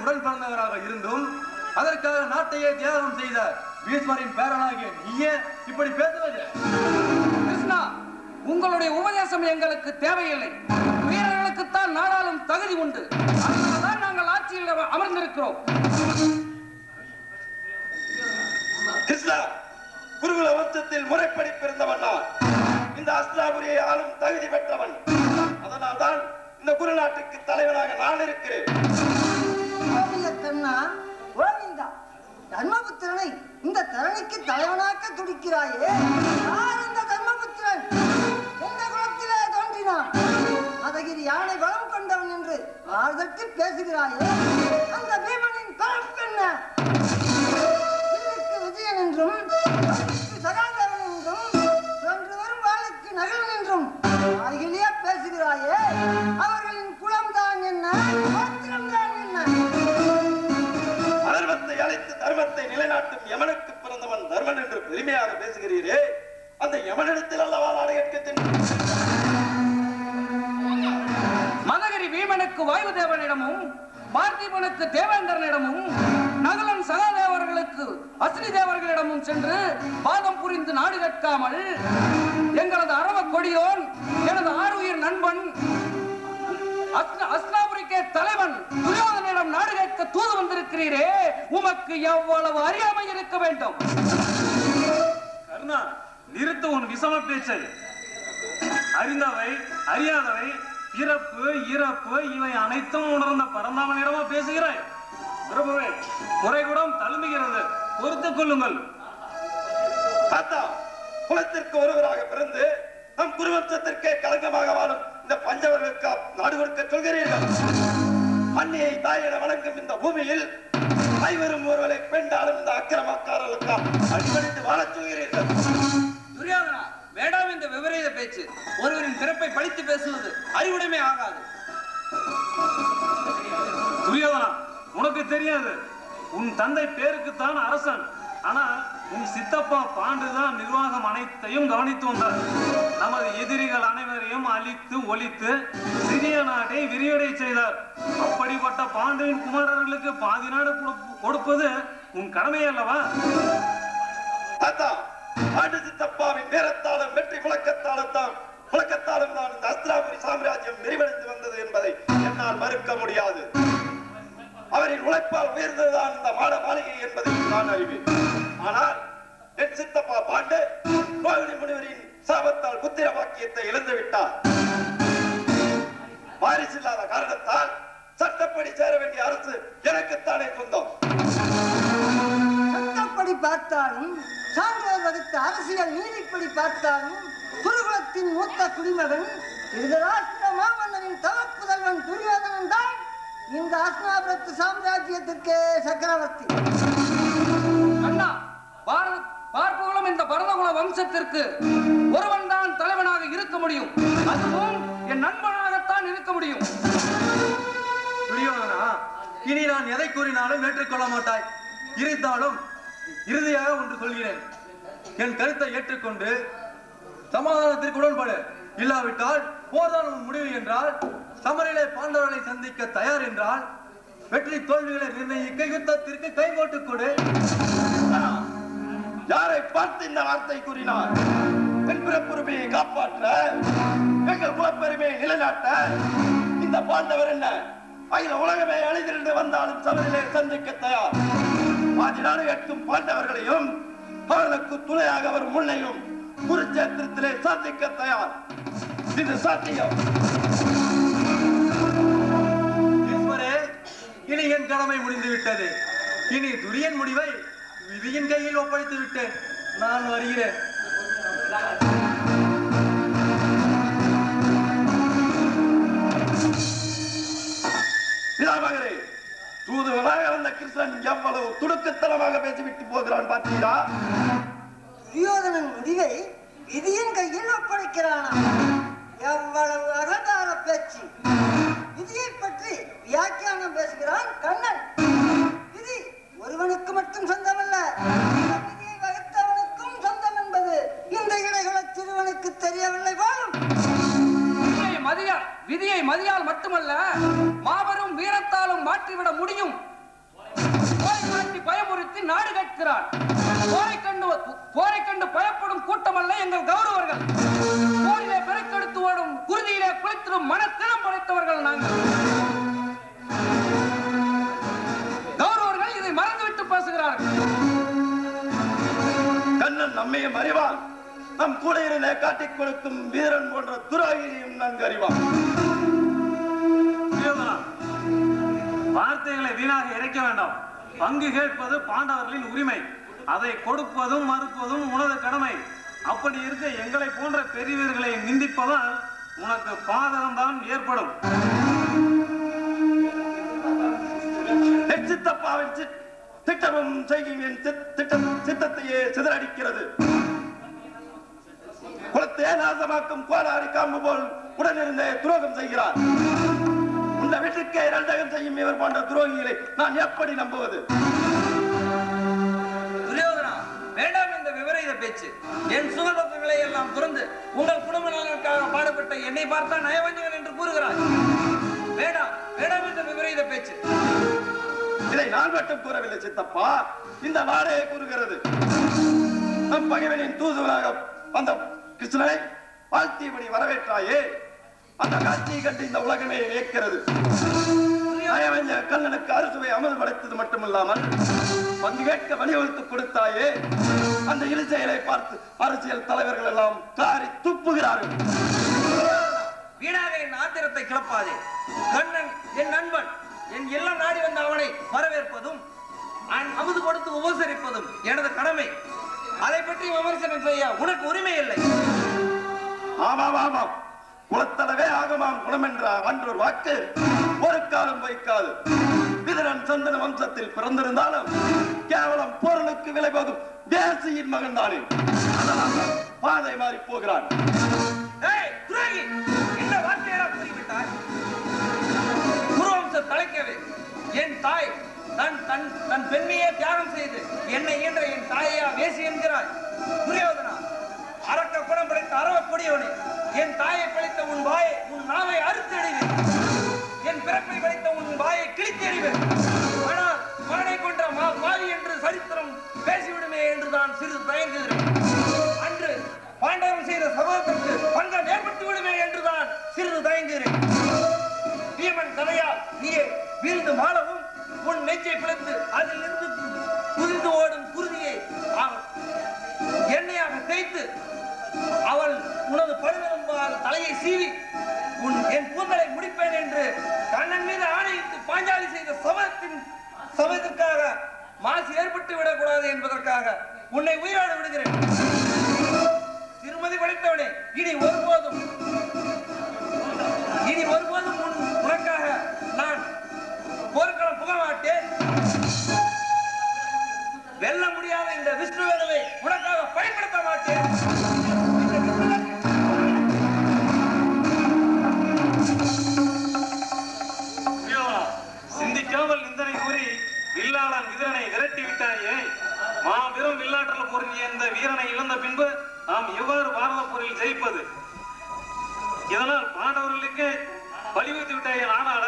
உடன் பிறந்தவராக இருந்தும் அதற்காக நாட்டையே தியாகம் செய்த பீஷ்மரின் பேரனாகிய நீயே இப்படி பேசுவது? கிருஷ்ணா, உங்களுடைய உபதேசம் எங்களுக்கு தேவையில்லை. வீரர்களுக்குத்தான் நாடாளும் தகுதி உண்டு. அதனால்தான் நாங்கள் ஆட்சியில் அமர்ந்திருக்கிறோம். கிருஷ்ணா, குருகுல வம்சத்தில் முறைப்படி பிறந்தவன் நான். இந்த அஸ்தினாபுரியை ஆளும் தகுதி பெற்றவன். அதனால் தான் இந்த குரு நாட்டுக்கு தலைவனாக நான் இருக்கிறேன். தர்மபுத்திரனை இந்த தரணிக்கு தலைவனாக்க துடிக்கிறாயே, யார் இந்த தர்மபுத்திரன்? எந்த குலத்திலே தோன்றினான்? அதகிரி யானை பலம் கொண்டவன் என்று ஆழ்தட்டி பேசுகிறாயே, அந்த பீமனின் பரப்பு என்ன? விஜயன் என்றும் சகாதேவன் என்றும் சென்று வரும் வாளுக்கு நகலன் என்றும் அருகிலேயே பேசுகிறாயே, அவர்களின் குலம் தான் என்ன, கோத்திரம் தான் என்ன? அதர்மத்தை அழைத்து தர்மத்தை நிலைநாட்டும் யமனுக்கு பிறந்தவன் தர்மன் என்று பெருமையாக பேசுகிறீரே, அந்த யமனிடத்தில் அல்லவா நாடு கேட்க? மதகிரி வீமனுக்கு வாயு தேவனிடமும் பார்த்திபனுக்கு தேவேந்திரனிடமும் நகலன் சகாதேவர்களுக்கு அஸ்னி தேவர்களிடமும் சென்று பாதம் புரிந்து நாடு கேட்காமல் எங்களது அரவ கொடியோன் எனது ஆறுயிர் நண்பன் அஸ்தினாபுரிக்கே தலைவன் துரியோதனிடம் நாடு கேட்க தூது வந்திருக்கிறீரே, உமக்கு எவ்வளவு அறியாமை இருக்க வேண்டும்? கர்ணா, நிறுத்த உன் விஷம பேச்சை. அறிந்தவை அறியாதவை பிறப்பு இறப்பு இவை அனைத்தும் உணர்ந்த பரந்தாமனிடமா பேசுகிறாய்? பிரபுவே, குறைகுடம் தழும்புகிறது, பொறுத்துக் கொள்ளுங்கள். குலத்திற்கு ஒருவராக பிறந்து நம் குருவம்சத்திற்கே களங்கமாக வாழும் இந்த பஞ்சவர்களுக்கு நாடு கொடுக்க சொல்கிறீர்கள். அன்னியை தாயிட வணங்கும் இந்த பூமியில் ஐவரும் ஒருவரை பெண்டாலும் இந்த அக்கிரமக்காரர்களுக்கு அடிபணித்து வாழச் சொல்கிறீர்கள். துரியோதனா, வேண்டாம் இந்த விபரீத பேச்சு. ஒருவரின் பிறப்பை பழித்து பேசுவது அறிவுடைமை ஆகாது. துரியோதனா, உனக்கு தெரியாது, உன் தந்தை பேருக்குத்தான் அரசன். ஆனா உன் சித்தப்பா பாண்டுதான் நிர்வாகம் அனைத்தையும் கவனித்து வந்தார். நமது எதிரிகள் அனைவரையும் அழித்து ஒழித்து சிறிய நாட்டை விரிவடை செய்தார். அப்படிப்பட்ட பாண்டுவின் குமாரர்களுக்கு பாதி நாடு கொடுப்பது உன் கடமை அல்லவா? பாண்டு சித்தப்பாவின் வீரத்தாலும் வெற்றி முழக்கத்தாலும் தான் இந்த அஸ்தினாபுரி சாம்ராஜ்யம் விரிவடைந்து வந்தது என்பதை என்னால் மறுக்க முடியாது. அவரின் உழைப்பால் உயர்ந்ததுதான் இந்த மாட மாளிகை என்பதை நான் அறிவேன். ஆனால் என் சித்தப்பா பாண்டு ரோகிணி முனிவரின் சாபத்தால் புத்திர வாக்கியத்தை இழந்து விட்டார். வாரிசு இல்லாத காரணத்தால் சட்டப்படி சேர வேண்டிய அரசு எனக்குத்தானே சொந்தம். சட்டப்படி பார்த்தாலும் சான்றோர் வகுத்த அரசியல் நீதிப்படி பார்த்தாலும் குருகுலத்தின் மூத்த குடிமகன் திருதராஷ்டிர மாமன்னரின் தவப்புதல்வன் துரியோதனன் தான் இந்த அஸ்தினாபுரத்து சாம்ராஜ்யத்திற்கு சக்கரவர்த்தி. அண்ணா, பார்ப்புகளும் இந்த பரதகுல வம்சத்திற்கு ஒருவன் தான் தலைவனாக இருக்க முடியும். அதுவும் என் நண்பனாகத்தான் இருக்க முடியும். துரியோதனா, இனி நான் எதை கூறினாலும் ஏற்றுக்கொள்ள மாட்டாய். இருந்தாலும் இறுதியாக ஒன்று சொல்கிறேன். என் கருத்தை ஏற்றுக்கொண்டு சமாதானத்திற்கு உடன்படு. இல்லாவிட்டால் போர்தான் உன் முடிவு என்றால், சமரிலே பாண்டவர்களை சந்திக்க தயார் என்றால், வெற்றி தோல்விகளை நிர்ணயிக்க யுத்தத்திற்கு கை போட்டுக் கொடு. யாரை பார்த்து இந்த வார்த்தை கூறினார்? பெண் பிறப்புரிமையை காப்பாற்ற, எங்கள் குலப்பெருமையை நிலைநாட்ட இந்த பாண்டவர் என்ன அகில உலகமே அழிதிருந்து வந்தாலும் சமரிலே சந்திக்க தயார். பாதி நாடு கேட்கும் பாண்டவர்களையும் அவர்களுக்கு துணையாக வரும் முன்னையும் குருச்சேத்திரத்திலே சந்திக்க தயார். இது சாத்தியம். இனி என் கடமை முடிந்து விட்டது. இனி துரியன் முடிவை விதியின் கையில் ஒப்படைத்து விட்டேன். நான் வருகிறேன். பிதாமகரே, தூதுவனாக வந்த கிருஷ்ணன் எவ்வளவு துடுக்குத்தனமாக பேசிவிட்டு போகிறான் பார்த்தீரா? துரியோதனன் முடிவை விதியின் கையில் ஒப்படைக்கிறானா? எவ்வளவு அகங்கார பேச்சு! விதியை பற்றி வியாக்கியானம் பேசுகிறான் கண்ணன். விதி ஒருவனுக்கு மட்டும் சொந்தமல்ல, விதியை வகுத்தவனுக்கும் சொந்தம் என்பது இந்த இடைகள சிறுவனுக்கு தெரியவில்லை போலும். விதியை மதியால் மட்டுமல்ல, மாபெரும் வீரத்தாலும் மாற்றிவிட முடியும் ஏமாற்றி பயமுறுத்தி நாடு கேட்கிறார். போரை கண்டு பயப்படும் கூட்டமல்ல எங்கள் கௌரவர்கள். போரிலே பெருக்கெடுத்து ஓடும் குருதியிலே குளித்திடும் மனத்தினம் படைத்தவர்கள் நாங்கள். கௌரவர்கள் இதை மறந்துவிட்டு பேசுகிறார்கள். கண்ணன் நம்மையும் அறிவான், நம் கூட இருந்தே காட்டிக் கொடுக்கும் வீரன் போன்ற துரோகியையும் நன்கு அறிவான். வார்த்தைகளை வீணாக இறைக்க வேண்டாம். பங்கு கேட்பது பாண்டவர்களின் உரிமை. அதை கொடுப்பதும் மறுப்பதும் உனது கடமை. அப்படி இருக்க எங்களை போன்ற பெரியவர்களை நிந்திப்பதால் உனக்கு பாதகம்தான் ஏற்படும். சித்தப்பாவின் திட்டமும் செய்கையின் சித்தத்தையே சிதறடிக்கிறது. குலத்தையே நாசமாக்கும் கோலாரி காம்பு போல் உடனிருந்தே துரோகம் செய்கிறார். இந்த வீட்டுக்கே இரண்டகம் செய்யும் இவர் போன்ற துரோகிகளை நான் எப்படி நம்புவது? துரியோதனா, வேண்டாம் இந்த விபரீத பேச்சு. என் சுகபக்தங்களை எல்லாம் துறந்து உங்கள் குடும்ப நலனுக்காக பாடுபட்ட என்னை பார்த்தா நயவஞ்சகன் என்று கூறுகிறார். வேண்டாம் வேண்டாம் இந்த விபரீத பேச்சு. இதை நான் மட்டும் கூறவில்லை சித்தப்பா, இந்த நாடே கூறுகிறது. நம் பகைவனின் தூதுவராக வந்த கிருஷ்ணனை வாழ்த்தியபடி வரவேற்றாயே, அந்த காட்சியை கண்டு இந்த உலகமே வியக்கிறது. கண்ணனுக்கு அறுசுவை அமல் படைத்தது மட்டுமில்லாமல் பங்கு கேட்க வழிவகுத்து கொடுத்தாயே, அந்த இரு செயலை பார்த்து அரசியல் தலைவர்கள் எல்லாம் காரி துப்புகிறார்கள். வீணாக என் ஆத்திரத்தை கிளப்பாதே. கண்ணன் என் நண்பன். என் எல்லாம் நாடி வந்த அவனை வரவேற்பதும் அமுது கொடுத்து உபசரிப்பதும் எனது கடமை. அதை பற்றி விமர்சனம் செய்ய உனக்கு உரிமை இல்லை. ஆமாம் ஆமாம், குலத்தளவே ஆகமாம் குணம் என்ற அன்றொரு வாக்கு ஒரு காலம் வைக்காது. விதுரன் சந்தன வம்சத்தில் பிறந்திருந்தாலும் கேவலம் பொருளுக்கு விலை போகும் தேசியின் மகன் தானே. அதனால் பாதை மாறி போகிறான். இந்த வார்த்தையெல்லாம் கூறிவிட்டாய். குருவம்ச தலைக்கவே என் தாய் தன் பெண்மையே தியாகம் செய்து என்னை ஈன்ற என் தாயா வேசி என்கிறாய். துரியோதனா, அரக்க குணம் படைத்த அறவக்கூடியவனே, என் தாயை பழித்த உன் வாயை உன் நாவை அறுத்து எறிவேன். என் பிறப்பை பழித்த உன் வாயை கிழித்து எறிவேன். ஆனால் மகனை கொன்ற மாவி என்று சரித்திரம் பேசிவிடுமே என்று நான் சிறிது தயங்குகிறேன். அன்று பாண்டவன் செய்த சபதத்திற்கு பங்கம் ஏற்பட்டு விடுமே என்றுதான் சிறிது தயங்குகிறேன். பீமன் கதையால் நீயே வீழ்ந்து மாளவும் உன் நெஞ்சை பிளந்து அதிலிருந்து குதிந்து ஓடும் குருதியை எண்ணெயாக தேய்த்து அவள் உனது படுவெலும்பால் தலையை சீவி என் கூந்தலை முடிப்பேன் என்று கண்ணன் மீது ஆணையிட்டு பாஞ்சாலி செய்த சபதத்திற்காக மாசு ஏற்பட்டு விடக்கூடாது என்பதற்காக உன்னை உயிரோடு விடுகிறேன். திருமதி படைத்தவனே, இனி ஒருபோதும் உனக்காக நான் போர்க்களம் புக மாட்டேன். வெல்ல முடியாத இந்த விஷ்ணுவேலவை உனக்காக பயன்படுத்த மாட்டேன். சிந்திக்காமல் நிந்தனை கூறி வில்லாளன் விதிரனை விரட்டி விட்டாயே. மாபெரும் வில்லாற்றல் பொருந்திய இந்த வீரனை இழந்த பின்பு நாம் எவ்வாறு பாரத போரில் ஜெயிப்பது? இதனால் பாண்டவர்களுக்கு பழிவைத்து விட்டாயே நாடாள.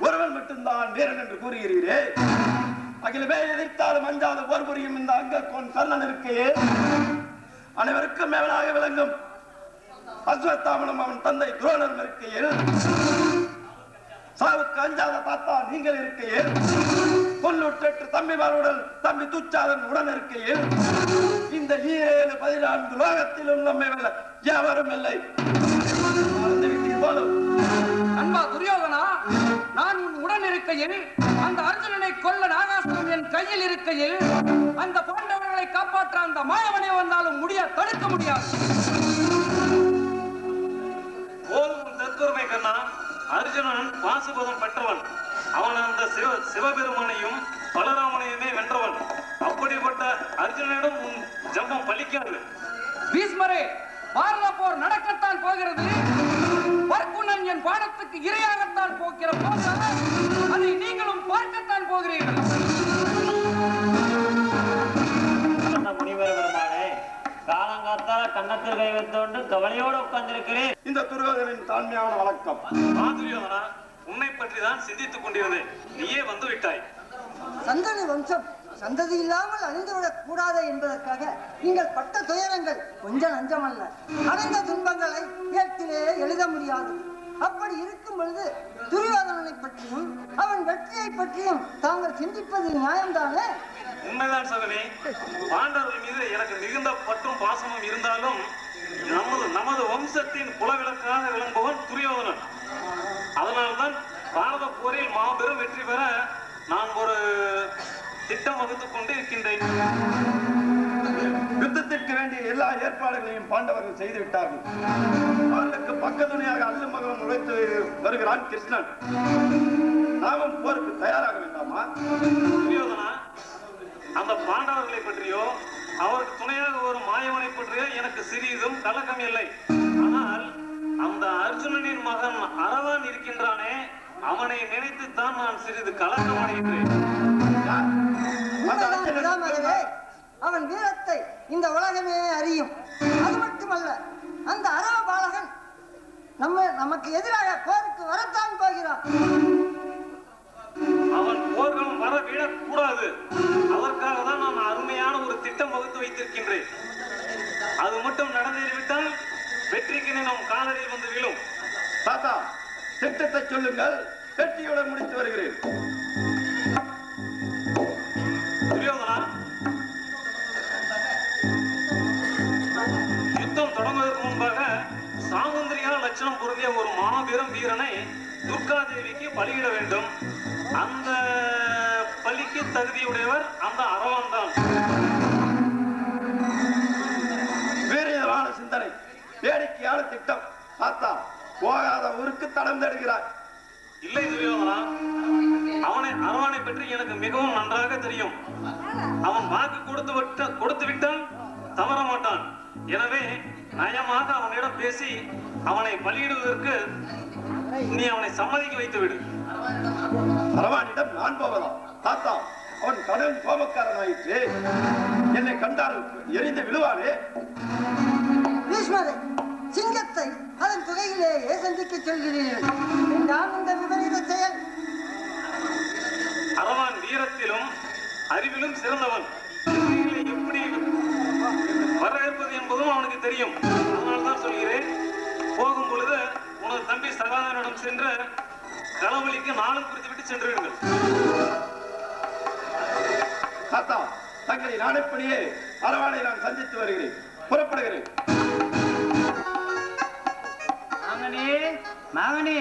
ஒருவன் மட்டும்தான் வீரன் என்று கூறுகிறீரே. அகிலமே எதிர்த்தாலும் அஞ்சாத போர் புரியும் இந்த அங்கக்கோன் கர்ணன் இருக்கையே, அனைவருக்கும் மேலாக விளங்கும் அஸ்வத்தாமனும் அவன் தந்தை துரோணரும் இருக்கையில், சாவுக்கு அஞ்சாத தாத்தா நீங்கள் இருக்கையில், 98 தம்பிமாருடன் தம்பி துச்சாதன் உடன் இருக்கையில், இந்த 14 லோகத்திலும் நம்மை வெல்ல எவரும் இல்லை. அன்பா துரியோதனா, நான் உன் உடன் இருக்கையில், அந்த அர்ஜுனனை கொல்ல நாகாஸ்திரம் என் கையில் இருக்கையில், அந்த பாண்டவர்களை காப்பாற்ற அந்த மாயவனே வந்தாலும் தடுக்க முடியாது. போதும் தற்கொருமை கண்ணா. அர்ஜுனன் பாசுபதம் பெற்றவன். அவன் அந்த சிவபெருமானையும் பலராமனையுமே வென்றவன். அப்படிப்பட்ட அர்ஜுனனிடம் உன் ஜம்பம் பலிக்காது. பீஷ்மரே, பாரத போர் நடக்கத்தான் போகிறது. பர்க்குணன் என் பாடத்துக்கு இரையாகத்தான் போகிற போது அதை நீங்களும் பார்க்கத்தான் போகிறீர்கள். முனிவர் பெருமானே, காலங்காத்தால கன்னத்தில் கை வைத்துக்கொண்டு கவலையோடு உட்கார்ந்திருக்கிறேன். இந்த துரியோதனின் தாழ்மையான வழக்கம். துரியோதனா, உன்னை பற்றி தான் சிந்தித்துக் கொண்டிருந்தேன். நீயே வந்து விட்டாய். சந்ததி வம்சம் சந்ததி இல்லாமல் அழிந்துவிடக் கூடாது என்பதற்காக நீங்கள் பட்ட துயரங்கள் கொஞ்சம் நஞ்சமல்ல. அடைந்த துன்பங்களை ஏட்டிலே எழுத முடியாது. அப்படி இருக்கும் பொழுது துரியோதனனை பற்றியும் அவன் வெற்றியை பற்றியும் தாங்கள் சிந்திப்பது நியாயம்தானே? உண்மைதான் சகோதரி. பாண்டவர்கள் மீது எனக்கு மிகுந்த பற்றும் பாசமும் இருந்தாலும் நமது வம்சத்தின் குலவிளக்காக விளங்குபவன் துரியோதனன். அதனால்தான் பாரத போரில் மாபெரும் வெற்றி பெற நான் ஒரு திட்டம் வகுத்துக் கொண்டு இருக்கின்றேன். யுத்தத்திற்கு வேண்டிய எல்லா ஏற்பாடுகளையும் பாண்டவர்கள் செய்து விட்டார்கள். அவர்களுக்கு பக்கத்துணையாக அல்லும் மகனும் உழைத்து வருகிறான் கிருஷ்ணன். நாமும் போருக்கு தயாராக வேண்டாமா? துரியோதனா, அந்த பாண்டவர்களை பற்றியோ அவருக்கு துணையாக ஒரு மாயவனை பற்றியோ எனக்கு சிறிதும் கலக்கம் இல்லை. ஆனால் அந்த அர்ஜுனனின் மகன் அரவான் இருக்கின்றானே, அவனை நினைத்துத்தான் நான் சிறிது கலக்கம் அடைகின்றேன். அவன் வீரத்தை இந்த உலகமே அறியும். அது மட்டுமல்ல, அந்த அரவ பாலகன் நமக்கு எதிராக போருக்கு வரத்தான் போகிறான். அவன் போர்களும் வர விடக்கூடாது. அதற்காக தான் நான் அருமையான ஒரு திட்டம் வகுத்து வைத்திருக்கின்றேன். அது மட்டும் நடந்தேறிவிட்டால் வெற்றிக்கு நம் காலடியில் வந்து விழும். தாத்தா, திட்டத்தை சொல்லுங்கள், வெற்றியுடன் முடித்து வருகிறேன். துரியோதனா, யுத்தம் தொடங்குவதற்கு முன்பாக சாமுந்திரிகா லட்சணம் பொருந்திய ஒரு மாபெரும் வீரனை துர்காதேவிக்கு பலியிட வேண்டும். அந்த பலிக்கு தகுதியுடையவர் அந்த அரவான் தான். வீரியமான சிந்தனை, வேடிக்கையான திட்டம். தாத்தா, போகாத ஊருக்கு தடம் தடுகிறார். இல்லை துரியோதனா, அரவானை பற்றி எனக்கு மிகவும் நன்றாக தெரியும். அவன் வாக்கு கொடுத்து விட்டால் தவற மாட்டான். எனவே நயமாக அவனிடம் பேசி அவனை பலியிடுவதற்கு நீ அவனை சம்மதிக்க வைத்து விடு. அரவானிடம் நான் போகலாம். தாத்தா, அவன் கடல் கோபக்காரனாயிற்று. என்னை கண்டால் எரிந்து விழுவானே. பீஷ்மரே, சிங்கத்தை அதன் துறையிலேயே சந்திக்க சொல்கிறீர்கள். நான் இந்த விபரீத செயல். அரவான் வீரத்திலும் அறிவிலும் சிறந்தவன். எப்படி வரவேற்பது என்பதும் அவனுக்கு தெரியும். அதனால்தான் சொல்கிறேன், போகும் பொழுது உனது தம்பி சகாதனிடம் சென்று களவழிக்கு நாளும் குறித்து விட்டு சென்று விடுங்கள். தாத்தா, தங்களை நாடப்படியே அரவானை நான் சந்தித்து வருகிறேன். புறப்படுகிறேன். மகனே